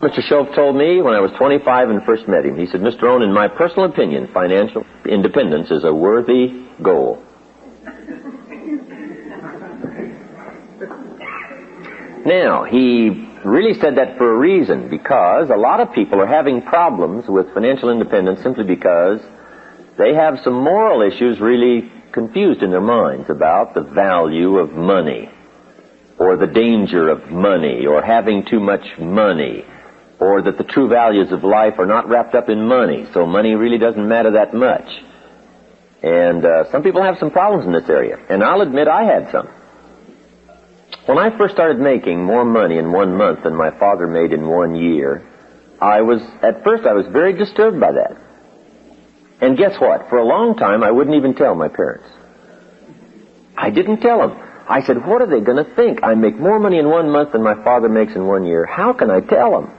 Mr. Shoaff told me when I was 25 and first met him, he said, Mr. Rohn, in my personal opinion, financial independence is a worthy goal. Now, he really said that for a reason, because a lot of people are having problems with financial independence simply because they have some moral issues really confused in their minds about the value of money, or the danger of money, or having too much money, or that the true values of life are not wrapped up in money, so money really doesn't matter that much. And some people have some problems in this area, and I'll admit I had some. When I first started making more money in 1 month than my father made in 1 year, at first I was very disturbed by that. And guess what? For a long time I wouldn't even tell my parents. I didn't tell them. I said, what are they going to think? I make more money in 1 month than my father makes in 1 year. How can I tell them?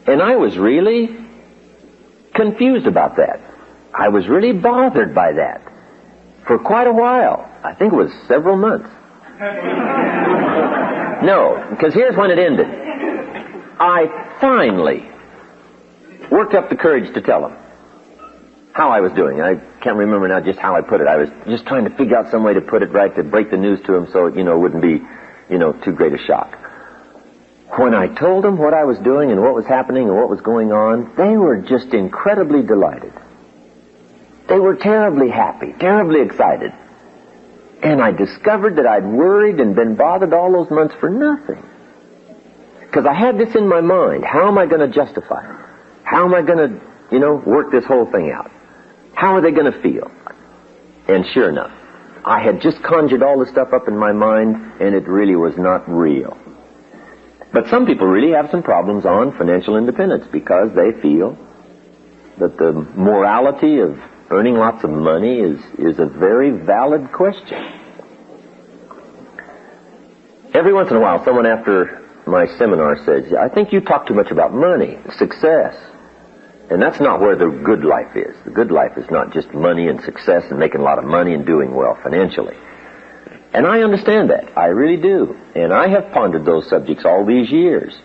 And I was really confused about that. I was really bothered by that for quite a while. I think it was several months. No, because here's when it ended. I finally worked up the courage to tell them how I was doing. I can't remember now just how I put it. I was just trying to figure out some way to put it right, to break the news to them so it, wouldn't be, too great a shock. When I told them what I was doing and what was happening and what was going on, they were just incredibly delighted. They were terribly happy, terribly excited. And I discovered that I'd worried and been bothered all those months for nothing. Because I had this in my mind. How am I going to justify it? How am I going to, work this whole thing out? How are they going to feel? And sure enough, I had just conjured all this stuff up in my mind, and it really was not real. But some people really have some problems on financial independence because they feel that the morality of earning lots of money is a very valid question. Every once in a while, someone after my seminar says, I think you talk too much about money, success. And that's not where the good life is. The good life is not just money and success and making a lot of money and doing well financially. And I understand that. I really do. And I have pondered those subjects all these years.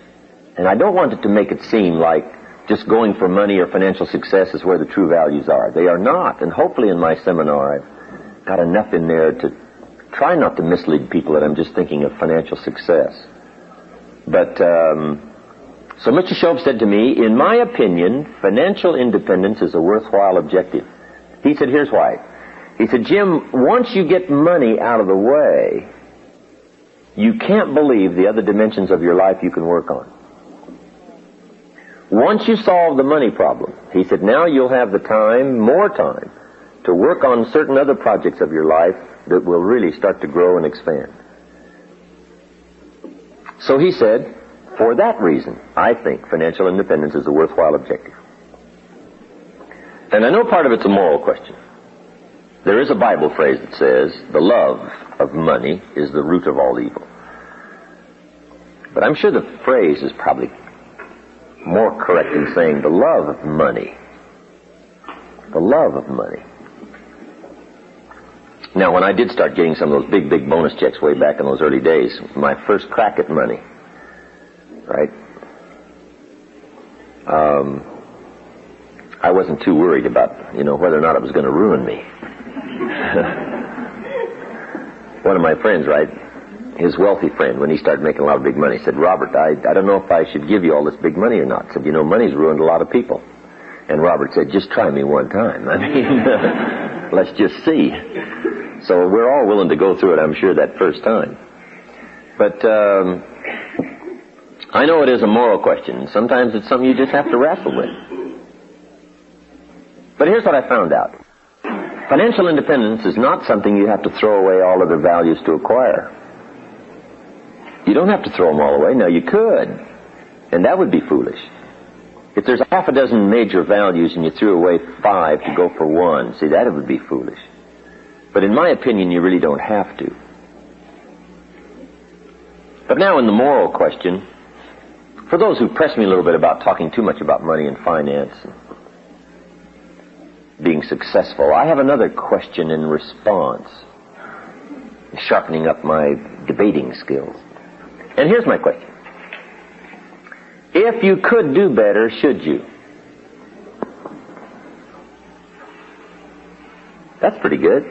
And I don't want it to make it seem like just going for money or financial success is where the true values are. They are not. And hopefully in my seminar I've got enough in there to try not to mislead people that I'm just thinking of financial success. But, so Mr. Shoaff said to me, in my opinion, financial independence is a worthwhile objective. He said, here's why. He said, Jim, once you get money out of the way, you can't believe the other dimensions of your life you can work on. Once you solve the money problem, he said, now you'll have the time, more time, to work on certain other projects of your life that will really start to grow and expand. So he said, for that reason, I think financial independence is a worthwhile objective. And I know part of it's a moral question. There is a Bible phrase that says, the love of money is the root of all evil. But I'm sure the phrase is probably more correct in saying the love of money. The love of money. Now, when I did start getting some of those big bonus checks way back in those early days, my first crack at money, right? I wasn't too worried about, whether or not it was going to ruin me. One of my friends, right, his wealthy friend, when he started making a lot of big money, said, Robert, I don't know if I should give you all this big money or not. Said, money's ruined a lot of people. And Robert said, just try me one time. I mean, let's just see. So we're all willing to go through it, I'm sure, that first time. But I know it is a moral question. Sometimes it's something you just have to wrestle with. But here's what I found out. Financial independence is not something you have to throw away all other values to acquire. You don't have to throw them all away. Now, you could, and that would be foolish. If there's half a dozen major values and you threw away 5 to go for 1, see, that would be foolish. But in my opinion, you really don't have to. But now in the moral question, for those who press me a little bit about talking too much about money and finance and being successful, I have another question in response, sharpening up my debating skills. And here's my question. If you could do better, should you? That's pretty good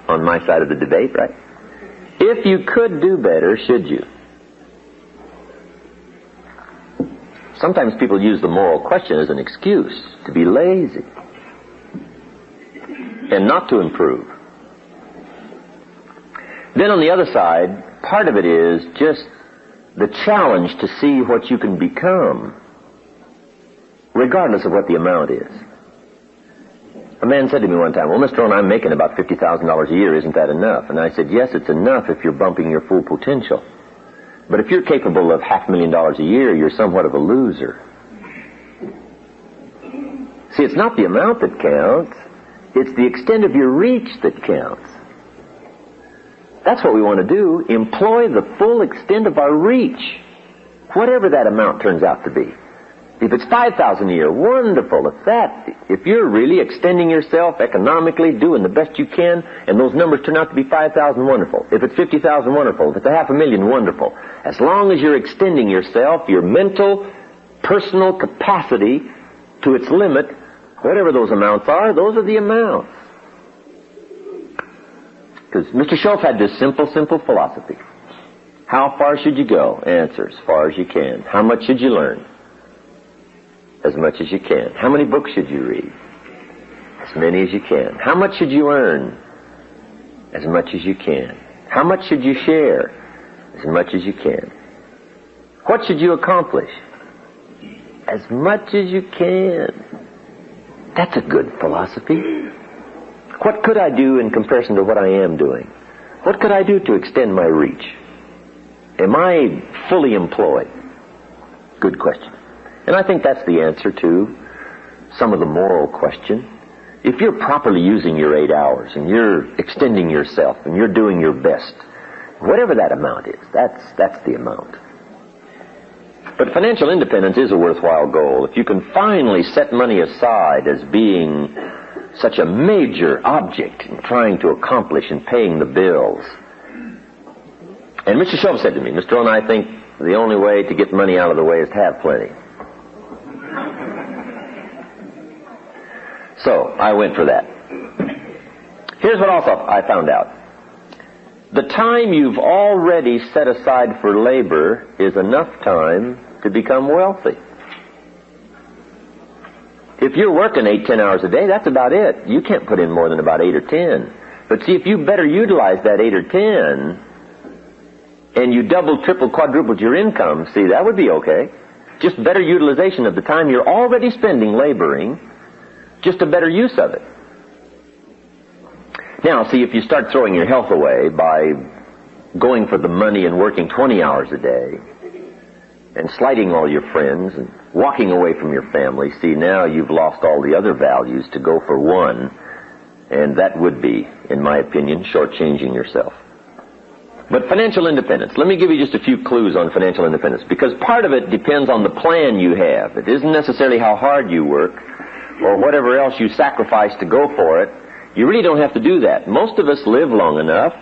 on my side of the debate, right? If you could do better, should you? Sometimes people use the moral question as an excuse to be lazy and not to improve. Then on the other side, part of it is just the challenge to see what you can become, regardless of what the amount is. A man said to me one time, well, Mr. Rohn, I'm making about $50,000 a year. Isn't that enough? And I said, yes, it's enough if you're bumping your full potential. But if you're capable of $500,000 a year, you're somewhat of a loser. See, it's not the amount that counts. It's the extent of your reach that counts. That's what we want to do. Employ the full extent of our reach, whatever that amount turns out to be. If it's $5,000 a year, wonderful. If you're really extending yourself economically, doing the best you can, and those numbers turn out to be $5,000, wonderful. If it's $50,000, wonderful. If it's $500,000, wonderful. As long as you're extending yourself, your mental, personal capacity to its limit, whatever those amounts are, those are the amounts. Because Mr. Schultz had this simple philosophy. How far should you go? Answer, as far as you can. How much should you learn? As much as you can. How many books should you read? As many as you can. How much should you earn? As much as you can. How much should you share? As much as you can. What should you accomplish? As much as you can. That's a good philosophy. What could I do in comparison to what I am doing? What could I do to extend my reach? Am I fully employed? Good question. And I think that's the answer to some of the moral question. If you're properly using your 8 hours and you're extending yourself and you're doing your best, whatever that amount is, that's the amount. But financial independence is a worthwhile goal. If you can finally set money aside as being such a major object in trying to accomplish and paying the bills. And Mr. Schultz said to me, Mr. Rohn, I think the only way to get money out of the way is to have plenty. So, I went for that. Here's what also I found out. The time you've already set aside for labor is enough time to become wealthy. If you're working 8-10 hours a day, that's about it. You can't put in more than about 8 or 10. But see, if you better utilize that 8 or 10, and you double, triple, quadrupled your income, see, that would be okay. Just better utilization of the time you're already spending laboring, just a better use of it. Now, see, if you start throwing your health away by going for the money and working 20 hours a day, and slighting all your friends, and walking away from your family, see, now you've lost all the other values to go for one, and that would be, in my opinion, shortchanging yourself. But financial independence, let me give you just a few clues on financial independence, because part of it depends on the plan you have. It isn't necessarily how hard you work, or whatever else you sacrifice to go for it. You really don't have to do that. Most of us live long enough,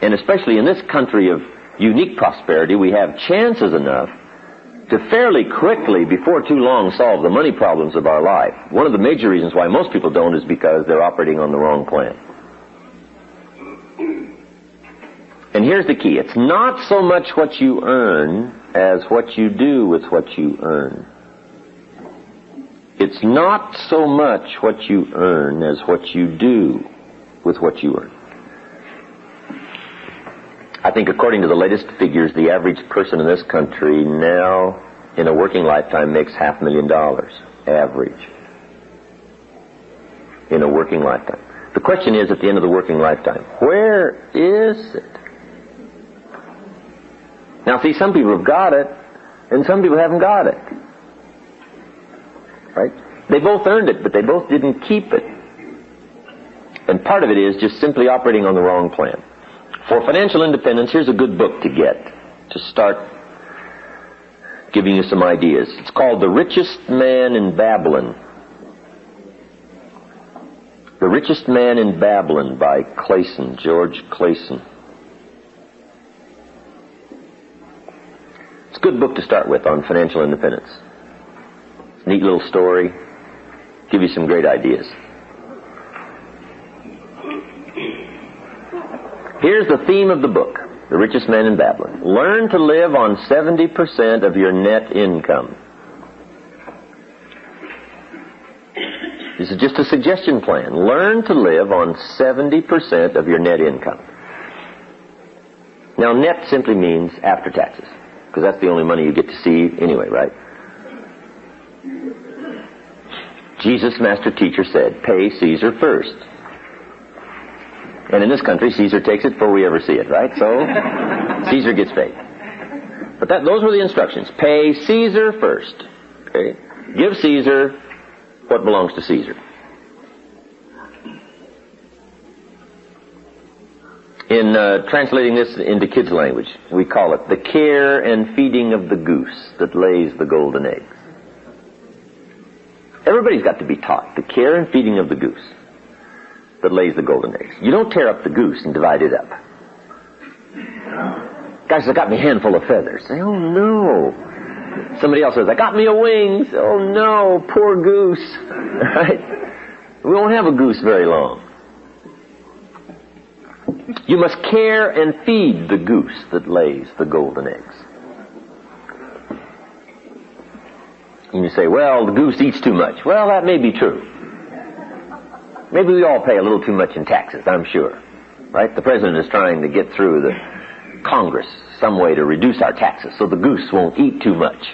and especially in this country of unique prosperity, we have chances enough to fairly quickly, before too long, solve the money problems of our life. One of the major reasons why most people don't is because they're operating on the wrong plan. And here's the key. It's not so much what you earn as what you do with what you earn. It's not so much what you earn as what you do with what you earn. I think according to the latest figures, the average person in this country now, in a working lifetime, makes $500,000. Average. In a working lifetime. The question is, at the end of the working lifetime, where is it? Now, see, some people have got it, and some people haven't got it. Right? They both earned it, but they both didn't keep it. And part of it is just simply operating on the wrong plan. For financial independence, here's a good book to get, to start giving you some ideas. It's called The Richest Man in Babylon. The Richest Man in Babylon by Clayson, George Clayson. It's good book to start with on financial independence. Neat little story. Give you some great ideas. Here's the theme of the book, The Richest Man in Babylon. Learn to live on 70% of your net income. This is just a suggestion plan. Learn to live on 70% of your net income. Now, net simply means after taxes, because that's the only money you get to see anyway, right? Jesus, master teacher, said, pay Caesar first. And in this country, Caesar takes it before we ever see it, right? So, Caesar gets paid. But those were the instructions. Pay Caesar first. Okay? Give Caesar what belongs to Caesar. In translating this into kids' language, we call it the care and feeding of the goose that lays the golden eggs. Everybody's got to be taught the care and feeding of the goose that lays the golden eggs. You don't tear up the goose and divide it up. Guys, I got me a handful of feathers. Say, oh no. Somebody else says, I got me a wing. Say, oh no, poor goose. Right? We won't have a goose very long. You must care and feed the goose that lays the golden eggs. And you say, well, the goose eats too much. Well, that may be true. Maybe we all pay a little too much in taxes, I'm sure. Right? The president is trying to get through the Congress some way to reduce our taxes so the goose won't eat too much.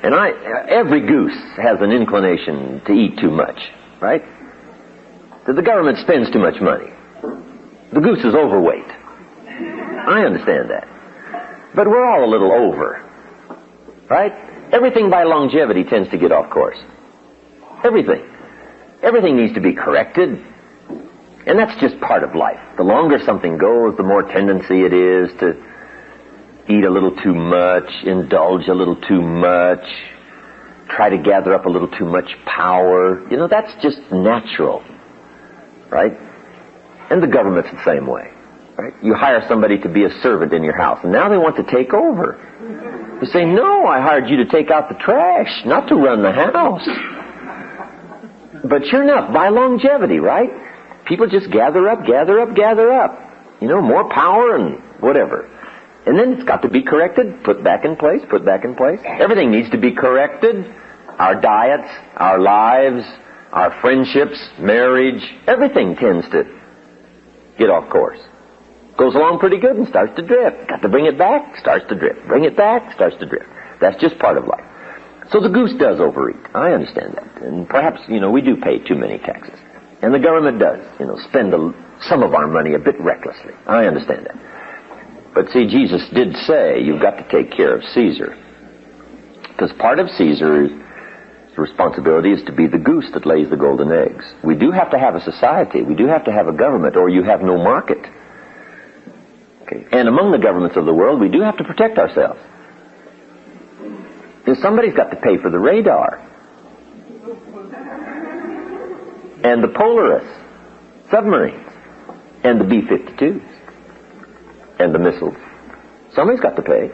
And every goose has an inclination to eat too much, right? The government spends too much money. The goose is overweight. I understand that. But we're all a little over, right? Everything by longevity tends to get off course. Everything. Everything needs to be corrected. And that's just part of life. The longer something goes, the more tendency it is to eat a little too much, indulge a little too much, try to gather up a little too much power. You know, that's just natural, right? And the government's the same way, right? You hire somebody to be a servant in your house, and now they want to take over. You say, no, I hired you to take out the trash, not to run the house. But sure enough, by longevity, right? People just gather up. You know, more power and whatever. And then it's got to be corrected, put back in place. Everything needs to be corrected. Our diets, our lives, our friendships, marriage, everything tends to get off course. Goes along pretty good and starts to drift. Got to bring it back, starts to drift. Bring it back, starts to drift. That's just part of life. So the goose does overeat. I understand that. And perhaps, you know, we do pay too many taxes. And the government does, you know, spend some of our money a bit recklessly. I understand that. But see, Jesus did say you've got to take care of Caesar. Because part of Caesar's responsibility is to be the goose that lays the golden eggs. We do have to have a society. We do have to have a government, or you have no market. Okay. And among the governments of the world, we do have to protect ourselves. Because somebody's got to pay for the radar. And the Polaris submarines. And the B-52s. And the missiles. Somebody's got to pay.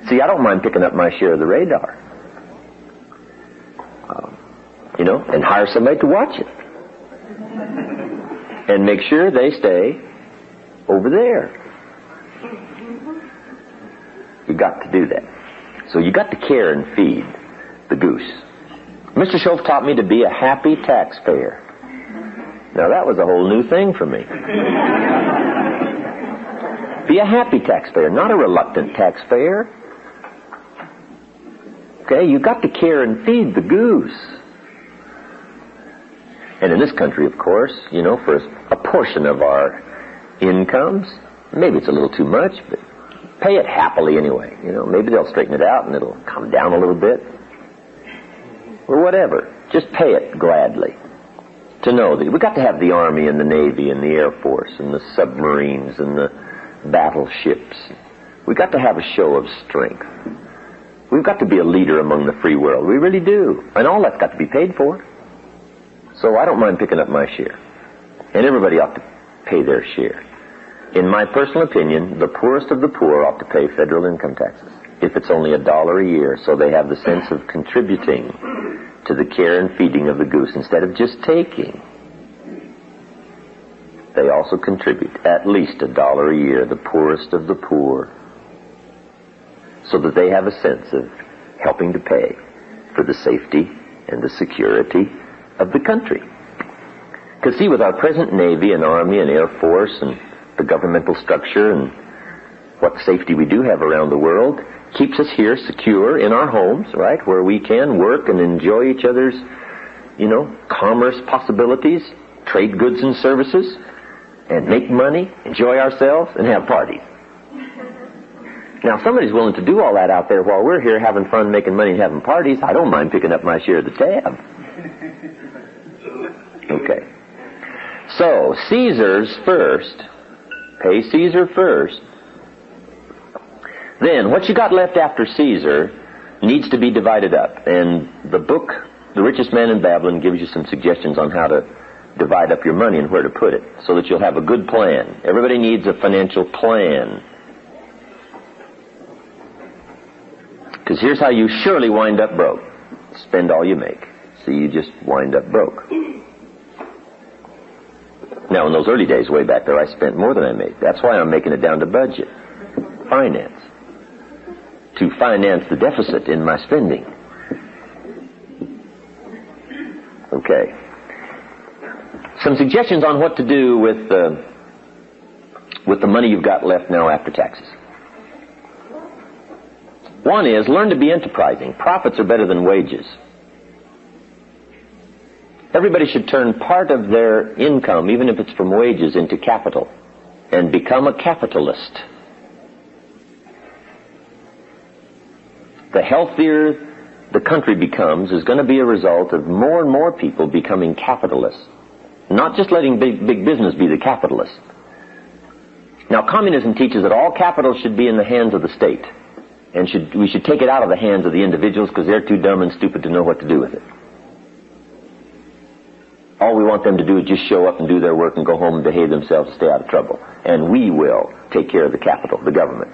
See, I don't mind picking up my share of the radar. You know, and hire somebody to watch it. And make sure they stay over there. You got to do that. So you got to care and feed the goose. Mr. Schultz taught me to be a happy taxpayer. Now that was a whole new thing for me. Be a happy taxpayer, not a reluctant taxpayer. Okay, you got to care and feed the goose. And in this country, of course, you know, for a portion of our incomes, maybe it's a little too much, but pay it happily anyway. You know, maybe they'll straighten it out and it'll come down a little bit. Or whatever. Just pay it gladly. To know that we've got to have the Army and the Navy and the Air Force and the submarines and the battleships. We've got to have a show of strength. We've got to be a leader among the free world. We really do. And all that's got to be paid for. So I don't mind picking up my share. And everybody ought to pay their share. In my personal opinion, the poorest of the poor ought to pay federal income taxes. if it's only $1 a year, so they have the sense of contributing to the care and feeding of the goose instead of just taking. They also contribute at least $1 a year, the poorest of the poor, so that they have a sense of helping to pay for the safety and the security of the country. Because see, with our present Navy and Army and Air Force and the governmental structure and what safety we do have around the world, keeps us here secure in our homes, right, where we can work and enjoy each other's, commerce possibilities, trade goods and services, and make money, enjoy ourselves, and have parties. Now, if somebody's willing to do all that out there while we're here having fun, making money, and having parties, I don't mind picking up my share of the tab. Okay. So, Caesar's first. Pay Caesar first. Then, what you got left after Caesar needs to be divided up. And the book, The Richest Man in Babylon, gives you some suggestions on how to divide up your money and where to put it, so that you'll have a good plan. Everybody needs a financial plan. Because here's how you surely wind up broke. Spend all you make. So you just wind up broke. Now, in those early days way back there, I spent more than I made. That's why I'm making it down to budget. Finance. To finance the deficit in my spending. Okay. Some suggestions on what to do with the money you've got left now after taxes. One is, learn to be enterprising. Profits are better than wages. Everybody should turn part of their income, even if it's from wages, into capital, and become a capitalist. The healthier the country becomes is going to be a result of more and more people becoming capitalists. Not just letting big business be the capitalist. Now, communism teaches that all capital should be in the hands of the state. And we should take it out of the hands of the individuals because they're too dumb and stupid to know what to do with it. All we want them to do is just show up and do their work and go home and behave themselves to stay out of trouble. And we will take care of the capital, the government.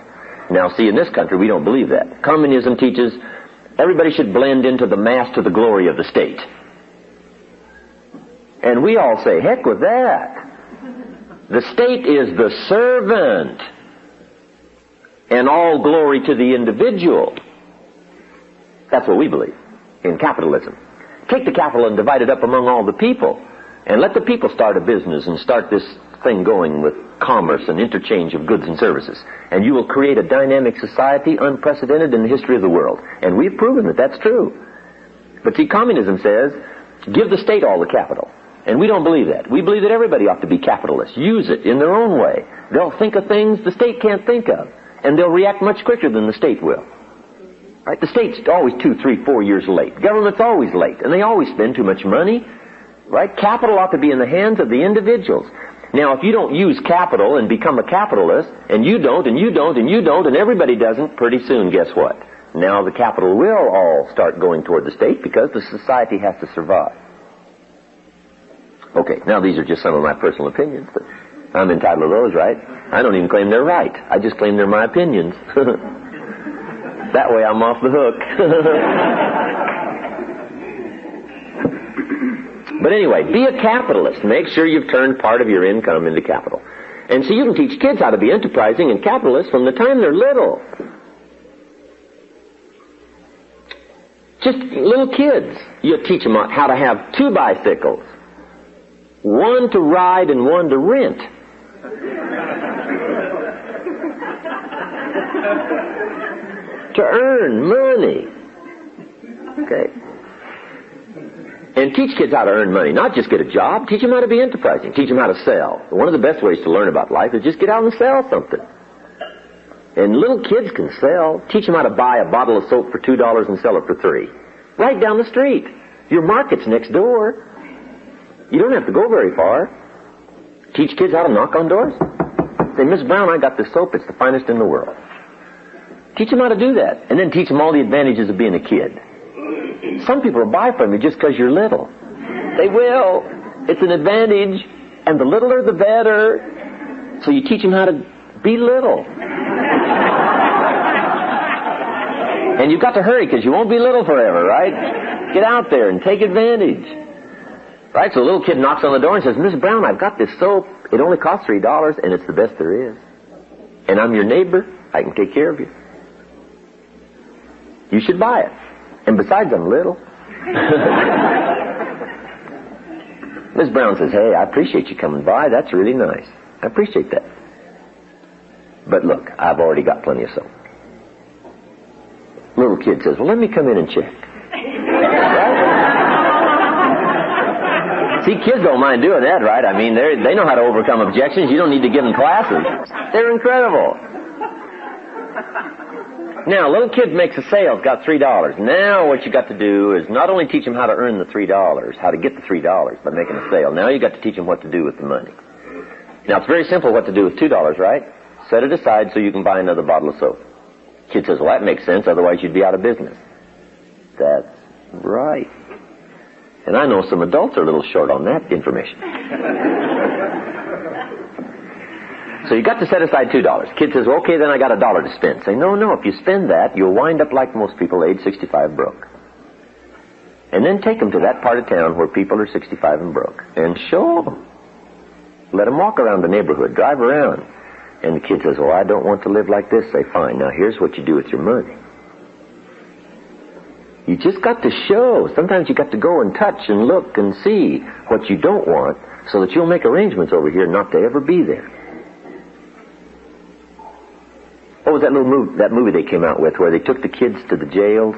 Now, see, in this country, we don't believe that. Communism teaches everybody should blend into the mass to the glory of the state. And we all say, heck with that. The state is the servant. And all glory to the individual. That's what we believe in capitalism. Take the capital and divide it up among all the people. And let the people start a business and start this thing going with commerce and interchange of goods and services. And you will create a dynamic society unprecedented in the history of the world. And we've proven that that's true. But see, communism says, give the state all the capital. And we don't believe that. We believe that everybody ought to be capitalists. Use it in their own way. They'll think of things the state can't think of. And they'll react much quicker than the state will. Right? The state's always 2, 3, 4 years late. Government's always late. And they always spend too much money. Right? Capital ought to be in the hands of the individuals. Now, if you don't use capital and become a capitalist, and you don't, and you don't, and you don't, and everybody doesn't, pretty soon, guess what? Now the capital will all start going toward the state because the society has to survive. Okay, now these are just some of my personal opinions, but I'm entitled to those, right? I don't even claim they're right. I just claim they're my opinions. That way I'm off the hook. But anyway, be a capitalist. Make sure you've turned part of your income into capital. And so you can teach kids how to be enterprising and capitalists from the time they're little. Just little kids. You teach them how to have 2 bicycles. One to ride and one to rent. To earn money. Okay. And teach kids how to earn money. Not just get a job. Teach them how to be enterprising. Teach them how to sell. One of the best ways to learn about life is just get out and sell something. And little kids can sell. Teach them how to buy a bottle of soap for $2 and sell it for $3. Right down the street. Your market's next door. You don't have to go very far. Teach kids how to knock on doors. Say, Miss Brown, I got this soap. It's the finest in the world. Teach them how to do that. And then teach them all the advantages of being a kid. Some people will buy from you just because you're little. They will. It's an advantage. And the littler, the better. So you teach them how to be little. And you've got to hurry because you won't be little forever, right? Get out there and take advantage. Right? So a little kid knocks on the door and says, Miss Brown, I've got this soap. It only costs $3 and it's the best there is. And I'm your neighbor. I can take care of you. You should buy it. And besides, I'm little. Miss Brown says, hey, I appreciate you coming by. That's really nice. I appreciate that. But look, I've already got plenty of soap. Little kid says, well, let me come in and check. Right? See, kids don't mind doing that, right? I mean, they know how to overcome objections. You don't need to give them classes. They're incredible. Now, a little kid makes a sale, it's got $3. Now what you got to do is not only teach him how to earn the $3, how to get the $3 by making a sale. Now you got to teach him what to do with the money. Now, it's very simple what to do with $2, right? Set it aside so you can buy another bottle of soap. Kid says, well, that makes sense, otherwise you'd be out of business. That's right. And I know some adults are a little short on that information. So you got to set aside $2. Kid says, well, okay, then I got $1 to spend. Say, no, if you spend that, you'll wind up like most people age 65 broke. And then take them to that part of town where people are 65 and broke. And show them. Let them walk around the neighborhood, drive around. And the kid says, well, I don't want to live like this. Say, fine, now here's what you do with your money. You just got to show. Sometimes you got to go and touch and look and see what you don't want so that you'll make arrangements over here not to ever be there. What was that movie they came out with where they took the kids to the jails?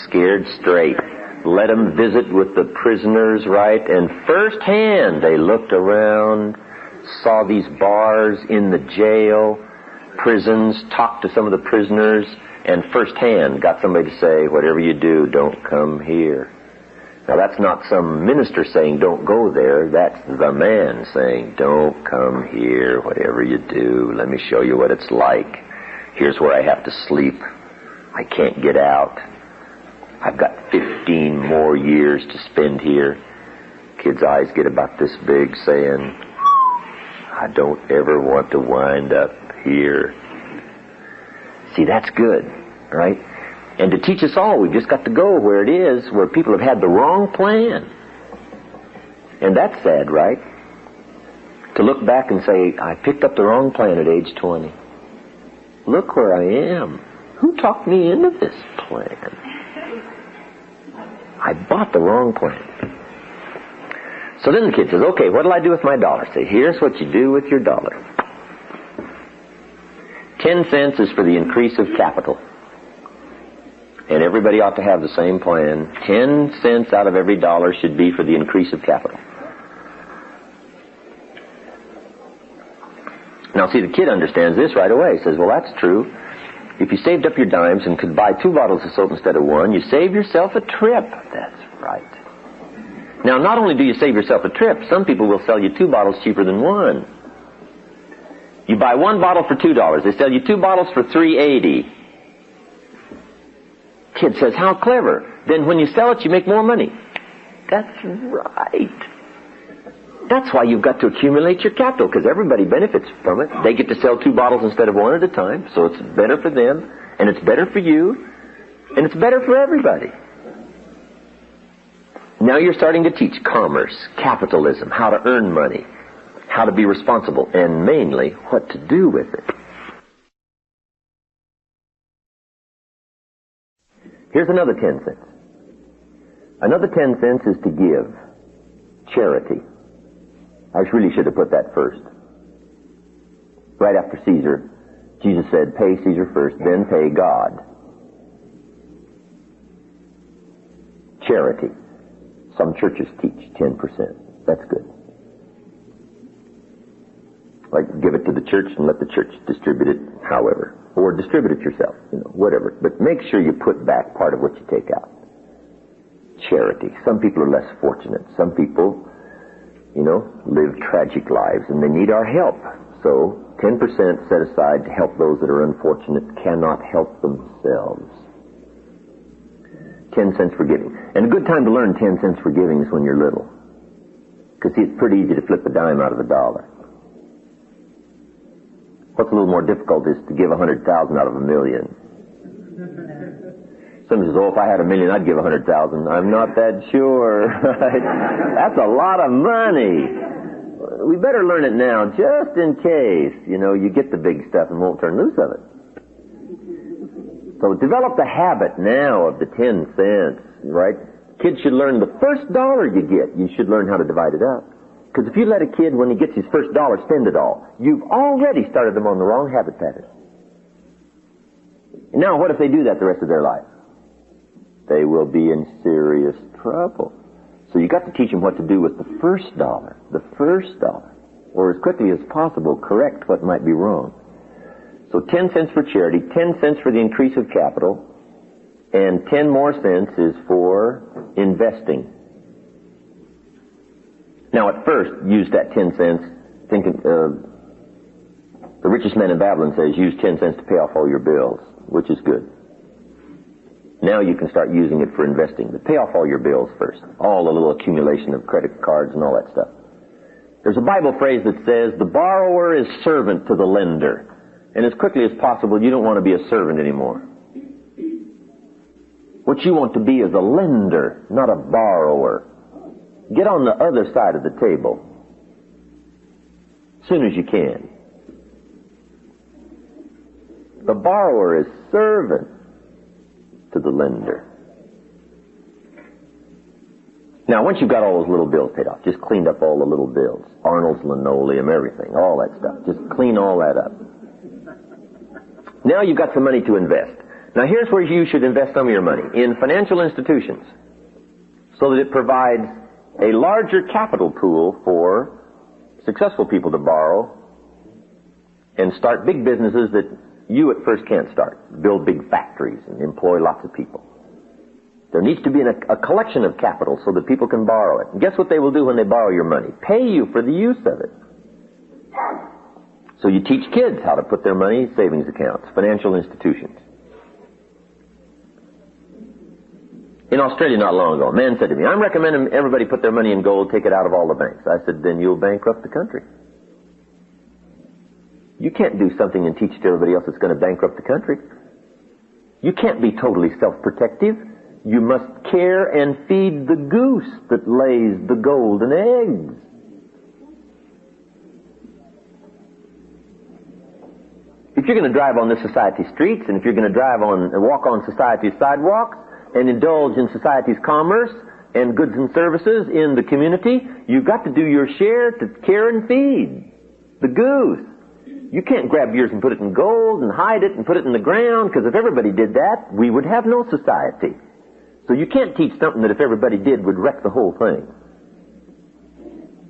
Scared Straight. Let them visit with the prisoners, right? And firsthand they looked around, saw these bars in the jail, prisons, talked to some of the prisoners, and firsthand got somebody to say, whatever you do, don't come here. Now that's not some minister saying don't go there. That's the man saying don't come here, whatever you do. Let me show you what it's like. Here's where I have to sleep. I can't get out. I've got 15 more years to spend here. Kid's eyes get about this big saying, I don't ever want to wind up here. See, that's good, right? And to teach us all, we've just got to go where it is, where people have had the wrong plan. And that's sad, right? To look back and say, I picked up the wrong plan at age 20. Look where I am. Who talked me into this plan? I bought the wrong plan. So then the kid says, okay, what'll I do with my $1? Say, here's what you do with your $1. 10 cents is for the increase of capital. And everybody ought to have the same plan. 10 cents out of every $1 should be for the increase of capital. Now, see, the kid understands this right away. He says, well, that's true. If you saved up your dimes and could buy 2 bottles of soap instead of 1, you save yourself a trip. That's right. Now, not only do you save yourself a trip, some people will sell you 2 bottles cheaper than 1. You buy 1 bottle for $2. They sell you 2 bottles for $3.80. Kid says, how clever. Then when you sell it, you make more money. That's right. That's why you've got to accumulate your capital, because everybody benefits from it. They get to sell 2 bottles instead of 1 at a time, so it's better for them, and it's better for you, and it's better for everybody. Now you're starting to teach commerce, capitalism, how to earn money, how to be responsible, and mainly what to do with it. Here's another 10 cents. Another 10 cents is to give. Charity. I really should have put that first. Right after Caesar, Jesus said, pay Caesar first, then pay God. Charity. Some churches teach 10%. That's good. Like, give it to the church and let the church distribute it however. Or distribute it yourself, whatever. But make sure you put back part of what you take out. Charity. Some people are less fortunate. Some people, live tragic lives and they need our help. So 10% set aside to help those that are unfortunate, cannot help themselves. 10 cents for giving. And a good time to learn 10 cents for giving is when you're little. Because see, it's pretty easy to flip a dime out of a $1. What's a little more difficult is to give 100,000 out of 1,000,000. Somebody says, oh, if I had $1 million, I'd give 100,000. I'm not that sure. Right? That's a lot of money. We better learn it now, just in case, you get the big stuff and won't turn loose of it. So develop the habit now of the 10 cents, right? Kids should learn the first dollar you get, you should learn how to divide it up. Because if you let a kid, when he gets his first dollar, spend it all, you've already started them on the wrong habit pattern. Now, what if they do that the rest of their life? They will be in serious trouble. So you got to teach them what to do with the first dollar. The first dollar. Or as quickly as possible, correct what might be wrong. So 10 cents for charity, 10 cents for the increase of capital, and 10 more cents is for investing. Now at first, use that 10 cents, thinking, the richest man in Babylon says, use 10 cents to pay off all your bills, which is good. Now you can start using it for investing, but pay off all your bills first. All the little accumulation of credit cards and all that stuff. There's a Bible phrase that says, the borrower is servant to the lender. And as quickly as possible, you don't want to be a servant anymore. What you want to be is a lender, not a borrower. Get on the other side of the table as soon as you can. The borrower is servant to the lender. Now, once you've got all those little bills paid off, just cleaned up all the little bills, Arnold's linoleum, everything, all that stuff, just clean all that up. Now you've got some money to invest. Now here's where you should invest some of your money, in financial institutions, so that it provides a larger capital pool for successful people to borrow and start big businesses that you at first can't start. Build big factories and employ lots of people. There needs to be a collection of capital so that people can borrow it. And guess what they will do when they borrow your money? Pay you for the use of it. So you teach kids how to put their money in savings accounts, financial institutions. In Australia not long ago, a man said to me, I'm recommending everybody put their money in gold, take it out of all the banks. I said, then you'll bankrupt the country. You can't do something and teach it to everybody else that's going to bankrupt the country. You can't be totally self-protective. You must care and feed the goose that lays the golden eggs. If you're going to drive on this society's streets, and if you're going to walk on society's sidewalks, and indulge in society's commerce and goods and services in the community, you've got to do your share to care and feed the goose. You can't grab yours and put it in gold and hide it and put it in the ground, because if everybody did that, we would have no society. So you can't teach something that if everybody did would wreck the whole thing.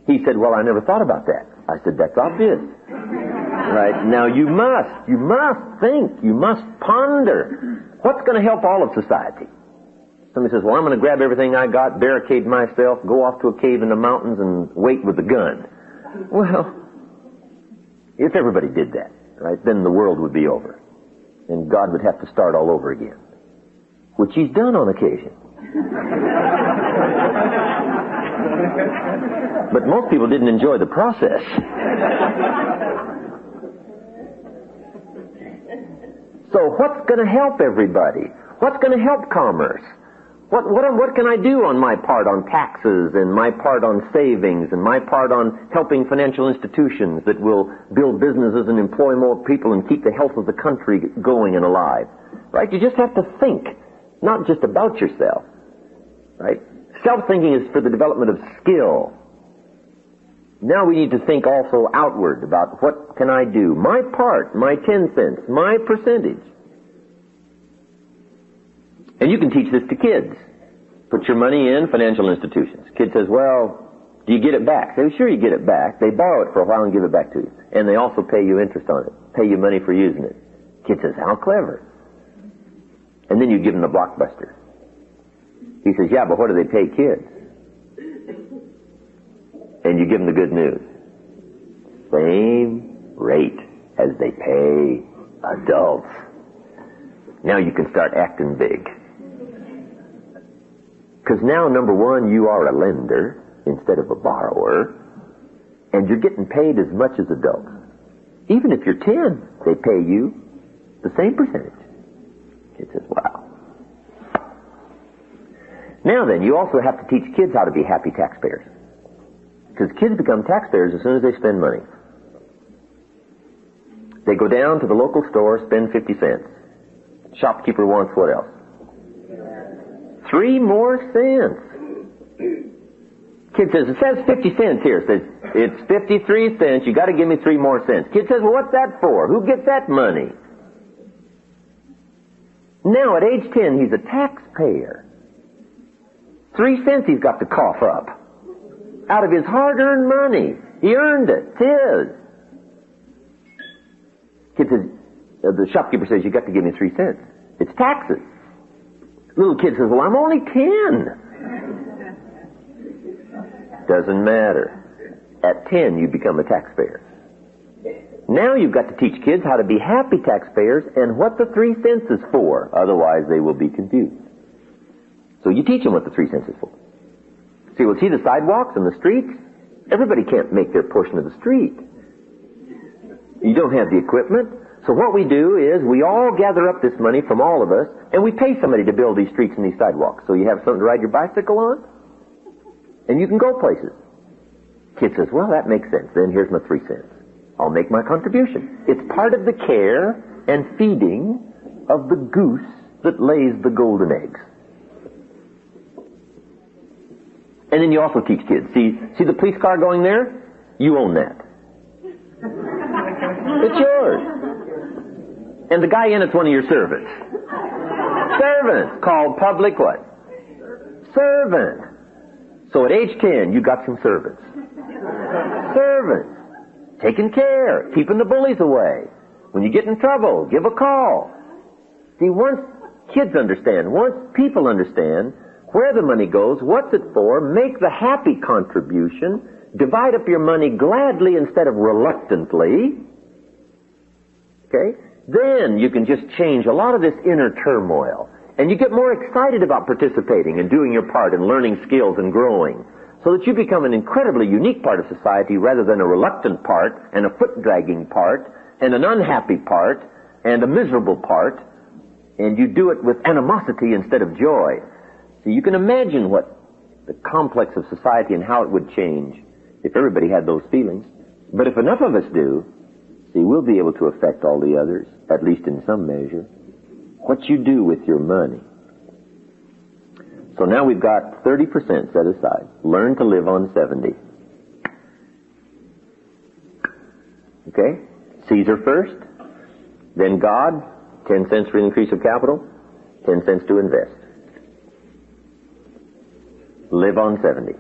He said, well, I never thought about that. I said, that's obvious. Right? Now you must think, you must ponder. What's going to help all of society? Somebody says, well, I'm going to grab everything I got, barricade myself, go off to a cave in the mountains and wait with a gun. Well, if everybody did that, right, then the world would be over. And God would have to start all over again. Which he's done on occasion. But most people didn't enjoy the process. So what's going to help everybody? What's going to help commerce? What can I do on my part on taxes and my part on savings and my part on helping financial institutions that will build businesses and employ more people and keep the health of the country going and alive? Right? You just have to think, not just about yourself. Right? Self-thinking is for the development of skill. Now we need to think also outward about what can I do? My part, my 10 cents, my percentage. And you can teach this to kids. Put your money in financial institutions. Kid says, well, do you get it back? Say, sure you get it back. They borrow it for a while and give it back to you. And they also pay you interest on it. Pay you money for using it. Kid says, how clever. And then you give him the blockbuster. He says, yeah, but what do they pay kids? And you give them the good news. Same rate as they pay adults. Now you can start acting big. Because now, number one, you are a lender instead of a borrower, and you're getting paid as much as adults. Even if you're 10, they pay you the same percentage. Kid says, wow. Now then, you also have to teach kids how to be happy taxpayers. Because kids become taxpayers as soon as they spend money. They go down to the local store, spend 50 cents. Shopkeeper wants what else? 3 more cents. Kid says, it says 50 cents here. Says, it's 53 cents. You got to give me 3 more cents. Kid says, well, what's that for? Who gets that money? Now, at age 10, he's a taxpayer. 3 cents he's got to cough up. Out of his hard-earned money. He earned it. It's his. Kid says, the shopkeeper says, you got to give me 3 cents. It's taxes. Little kid says, well, I'm only 10. Doesn't matter. At 10, you become a taxpayer. Now you've got to teach kids how to be happy taxpayers and what the 3 cents is for. Otherwise, they will be confused. So you teach them what the 3 cents is for. See, well, see the sidewalks and the streets? Everybody can't make their portion of the street. You don't have the equipment. So what we do is we all gather up this money from all of us, and we pay somebody to build these streets and these sidewalks. So you have something to ride your bicycle on, and you can go places. Kid says, well, that makes sense. Then here's my 3 cents. I'll make my contribution. It's part of the care and feeding of the goose that lays the golden eggs. And then you also teach kids. See the police car going there? You own that. It's yours. And the guy in it's one of your servants. Servants, called public what? Servant. So at age 10, you got some servants. Servants. Taking care, keeping the bullies away. When you get in trouble, give a call. See, once kids understand, once people understand where the money goes, what's it for, make the happy contribution, divide up your money gladly instead of reluctantly, okay, then you can just change a lot of this inner turmoil. And you get more excited about participating and doing your part and learning skills and growing, so that you become an incredibly unique part of society rather than a reluctant part and a foot-dragging part and an unhappy part and a miserable part, and you do it with animosity instead of joy. So you can imagine what the complex of society and how it would change if everybody had those feelings. But if enough of us do, see, we'll be able to affect all the others, at least in some measure. What you do with your money. So now we've got 30% set aside. Learn to live on 70. Okay? Caesar first, then God, 10 cents for increase of capital, 10 cents to invest. Live on 70.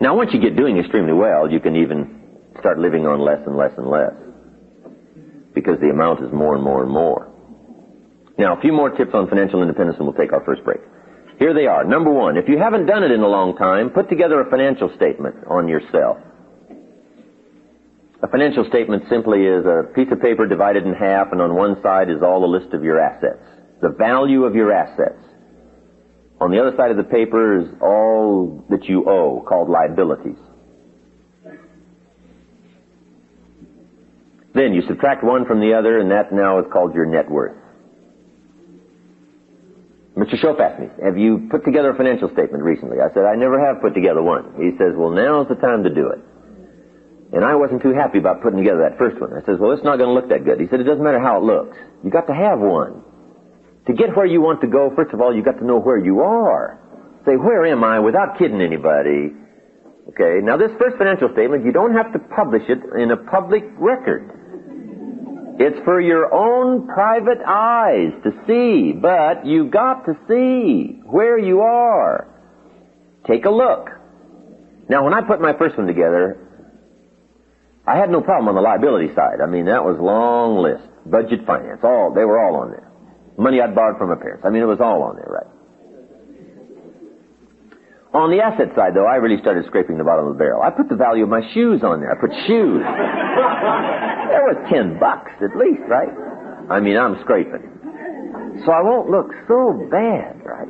Now once you get doing extremely well, you can even start living on less and less and less, because the amount is more and more and more. Now a few more tips on financial independence and we'll take our first break. Here they are. Number 1, if you haven't done it in a long time, put together a financial statement on yourself. A financial statement simply is a piece of paper divided in half, and on one side is all the list of your assets, the value of your assets. On the other side of the paper is all that you owe, called liabilities. Then you subtract one from the other, and that now is called your net worth. Mr. Shope asked me, have you put together a financial statement recently? I said, I never have put together one. He says, well, now's the time to do it. And I wasn't too happy about putting together that first one. I said, well, it's not going to look that good. He said, it doesn't matter how it looks. You got to have one. To get where you want to go, first of all, you got to know where you are. Say, where am I, without kidding anybody? Okay, now this first financial statement, you don't have to publish it in a public record. It's for your own private eyes to see, but you got to see where you are. Take a look. Now, when I put my first one together, I had no problem on the liability side. I mean, that was a long list. Budget, finance, they were all on there. Money I'd borrowed from my parents. I mean, it was all on there, right? On the asset side, though, I really started scraping the bottom of the barrel. I put the value of my shoes on there. I put shoes. There was $10 at least, right? I mean, I'm scraping. So I won't look so bad, right?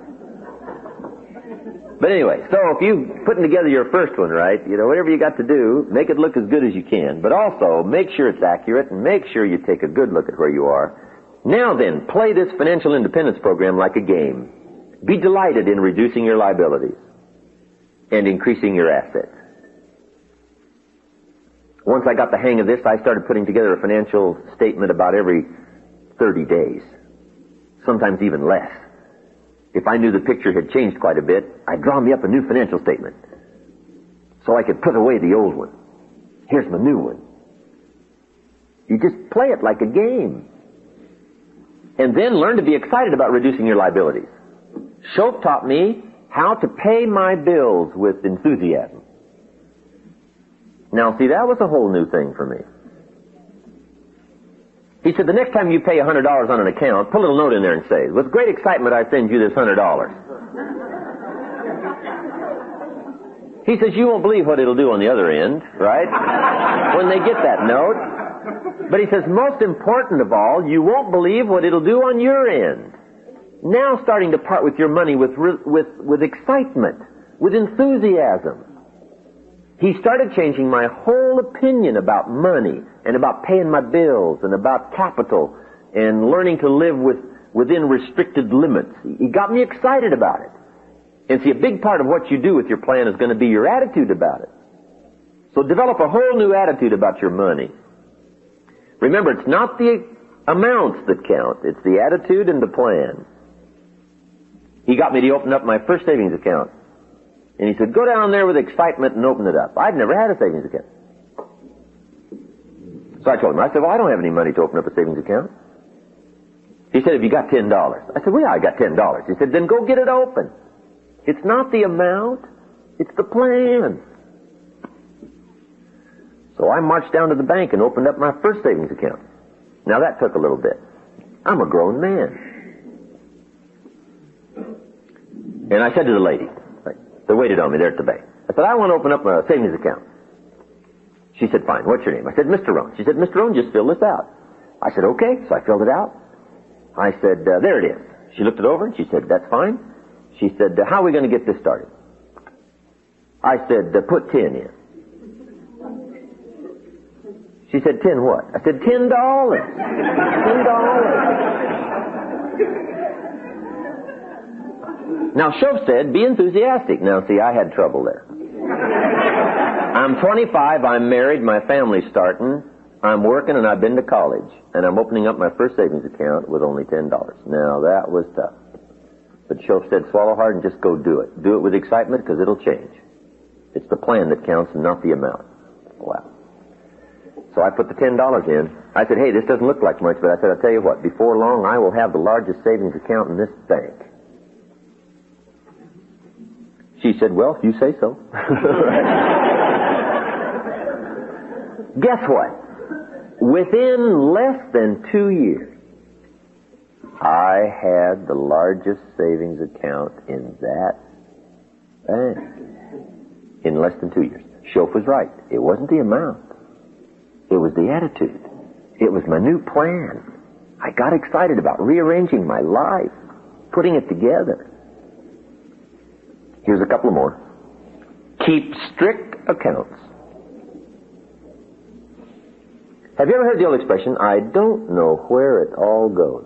But anyway, so if you putting together your first one, right, whatever you got to do, make it look as good as you can. But also, make sure it's accurate and make sure you take a good look at where you are. Now then, play this financial independence program like a game. Be delighted in reducing your liabilities and increasing your assets. Once I got the hang of this, I started putting together a financial statement about every 30 days, sometimes even less. If I knew the picture had changed quite a bit, I'd draw me up a new financial statement so I could put away the old one. Here's my new one. You just play it like a game. And then learn to be excited about reducing your liabilities. Shoaff taught me how to pay my bills with enthusiasm. Now, see, that was a whole new thing for me. He said, the next time you pay $100 on an account, put a little note in there and say, with great excitement, I send you this $100. He says, you won't believe what it'll do on the other end, right? When they get that note. But he says, most important of all, you won't believe what it'll do on your end. Now starting to part with your money with excitement, with enthusiasm. He started changing my whole opinion about money and about paying my bills and about capital and learning to live within restricted limits. He got me excited about it. And see, a big part of what you do with your plan is going to be your attitude about it. So develop a whole new attitude about your money. Remember, it's not the amounts that count. It's the attitude and the plan. He got me to open up my first savings account. And he said, go down there with excitement and open it up. I'd never had a savings account. So I told him, I said, well, I don't have any money to open up a savings account. He said, have you got $10? I said, well, yeah, I got $10. He said, then go get it open. It's not the amount, it's the plan. So I marched down to the bank and opened up my first savings account. Now that took a little bit. I'm a grown man. And I said to the lady, they waited on me there at the bank. I said, I want to open up a savings account. She said, fine, what's your name? I said, Mr. Rohn. She said, Mr. Rohn, just fill this out. I said, okay. So I filled it out. I said, there it is. She looked it over and she said, that's fine. She said, how are we going to get this started? I said, put 10 in. She said, 10 what? I said, $10. $10. Now, Shoaff said, be enthusiastic. Now, see, I had trouble there. I'm 25, I'm married, my family's starting, I'm working, and I've been to college. And I'm opening up my first savings account with only $10. Now, that was tough. But Shoaff said, swallow hard and just go do it. Do it with excitement, because it'll change. It's the plan that counts and not the amount. Wow. So I put the $10 in. I said, hey, this doesn't look like much, but I said, I'll tell you what, before long, I will have the largest savings account in this bank. She said, well, if you say so. Guess what? Within less than 2 years, I had the largest savings account in that bank. In less than 2 years. Shoaff was right. It wasn't the amount. It was the attitude. It was my new plan. I got excited about rearranging my life, putting it together. Here's a couple more. Keep strict accounts. Have you ever heard the old expression, I don't know where it all goes?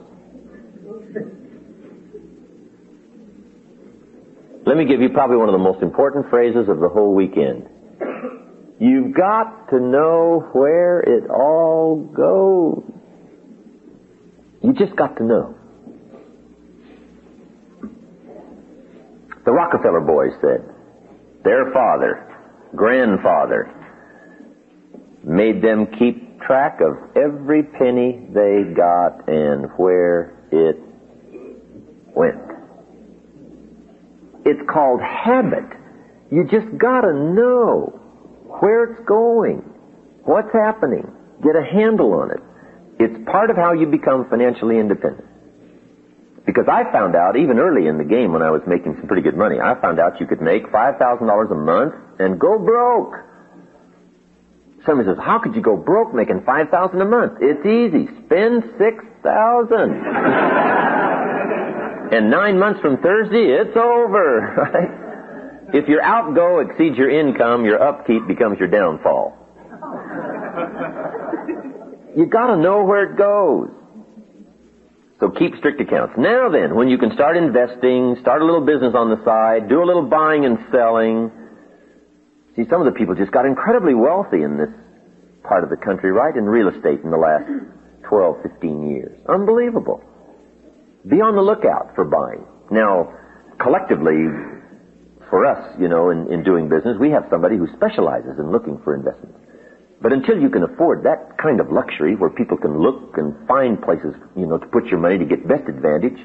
Let me give you probably one of the most important phrases of the whole weekend. You've got to know where it all goes. You just got to know. The Rockefeller boys said their father, grandfather, made them keep track of every penny they got and where it went. It's called habit. You just gotta know where it's going, what's happening, get a handle on it. It's part of how you become financially independent. Because I found out, even early in the game when I was making some pretty good money, I found out you could make $5,000 a month and go broke. Somebody says, how could you go broke making $5,000 a month? It's easy. Spend $6,000. And 9 months from Thursday, it's over, right? If your outgo exceeds your income, your upkeep becomes your downfall. You gotta know where it goes. So keep strict accounts. Now then, when you can start investing, start a little business on the side, do a little buying and selling. See, some of the people just got incredibly wealthy in this part of the country, right, in real estate in the last 12, 15 years. Unbelievable. Be on the lookout for buying. Now, collectively, for us, in doing business, we have somebody who specializes in looking for investments. But until you can afford that kind of luxury where people can look and find places, to put your money to get best advantage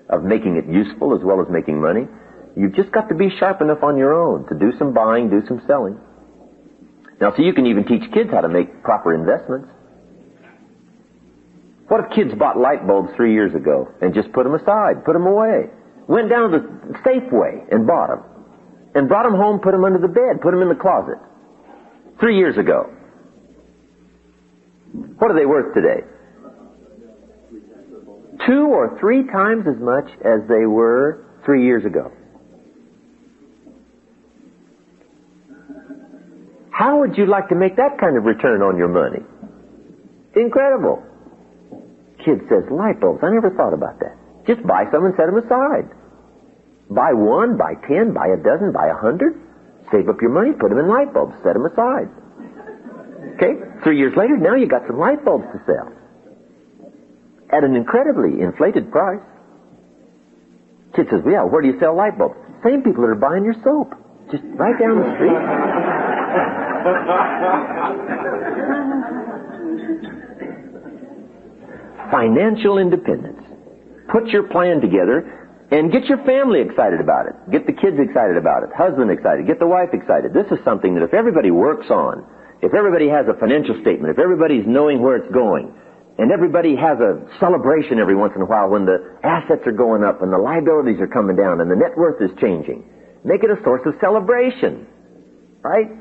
of making it useful as well as making money, you've just got to be sharp enough on your own to do some buying, do some selling. Now, so you can even teach kids how to make proper investments. What if kids bought light bulbs 3 years ago and just put them aside, put them away, went down to the Safeway and bought them, and brought them home, put them under the bed, put them in the closet 3 years ago? What are they worth today? 2 or 3 times as much as they were 3 years ago. How would you like to make that kind of return on your money? Incredible. Kid says, light bulbs, I never thought about that. Just buy some and set them aside. Buy 1, buy 10, buy a dozen, buy 100. Save up your money, put them in light bulbs, set them aside. Okay? 3 years later, now you got some light bulbs to sell. At an incredibly inflated price. Kid says, well, yeah, where do you sell light bulbs? Same people that are buying your soap. Just right down the street. Financial independence. Put your plan together and get your family excited about it. Get the kids excited about it. Husband excited. Get the wife excited. This is something that if everybody works on, if everybody has a financial statement, if everybody's knowing where it's going, and everybody has a celebration every once in a while when the assets are going up and the liabilities are coming down and the net worth is changing, make it a source of celebration. Right?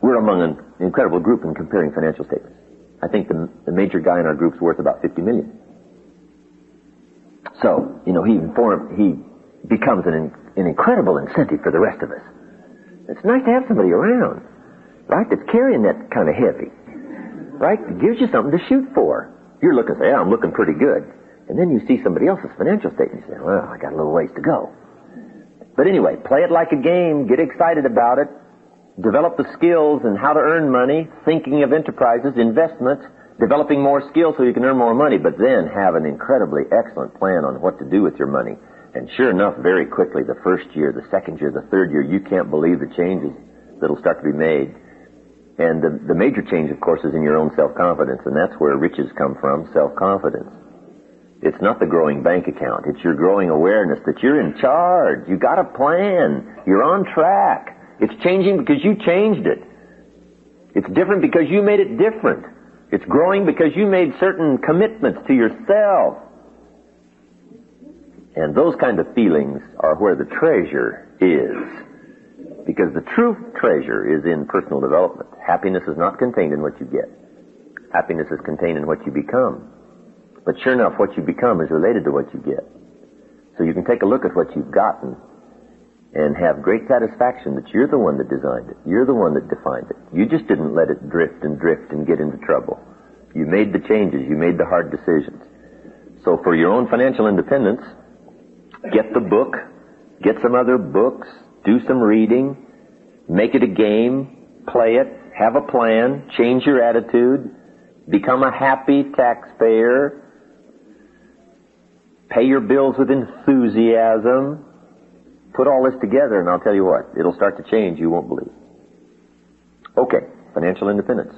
We're among an incredible group in comparing financial statements. I think the major guy in our group's worth about $50 million. So, he becomes an incredible incentive for the rest of us. It's nice to have somebody around, right, that's carrying that kind of heavy, right? It gives you something to shoot for. You're looking and say, yeah, I'm looking pretty good. And then you see somebody else's financial statement and you say, well, I got a little ways to go. But anyway, play it like a game, get excited about it, develop the skills and how to earn money, thinking of enterprises, investments, developing more skills so you can earn more money, but then have an incredibly excellent plan on what to do with your money. And sure enough, very quickly, the first year, the second year, the third year, you can't believe the changes that'll start to be made. And the major change, of course, is in your own self-confidence, and that's where riches come from, self-confidence. It's not the growing bank account. It's your growing awareness that you're in charge. You got a plan. You're on track. It's changing because you changed it. It's different because you made it different. It's growing because you made certain commitments to yourself. And those kind of feelings are where the treasure is. Because the true treasure is in personal development. Happiness is not contained in what you get. Happiness is contained in what you become. But sure enough, what you become is related to what you get. So you can take a look at what you've gotten and have great satisfaction that you're the one that designed it. You're the one that defined it. You just didn't let it drift and get into trouble. You made the changes. You made the hard decisions. So for your own financial independence, get the book, get some other books, do some reading, make it a game, play it, have a plan, change your attitude, become a happy taxpayer, pay your bills with enthusiasm. Put all this together and I'll tell you what, it'll start to change, you won't believe. Okay, financial independence.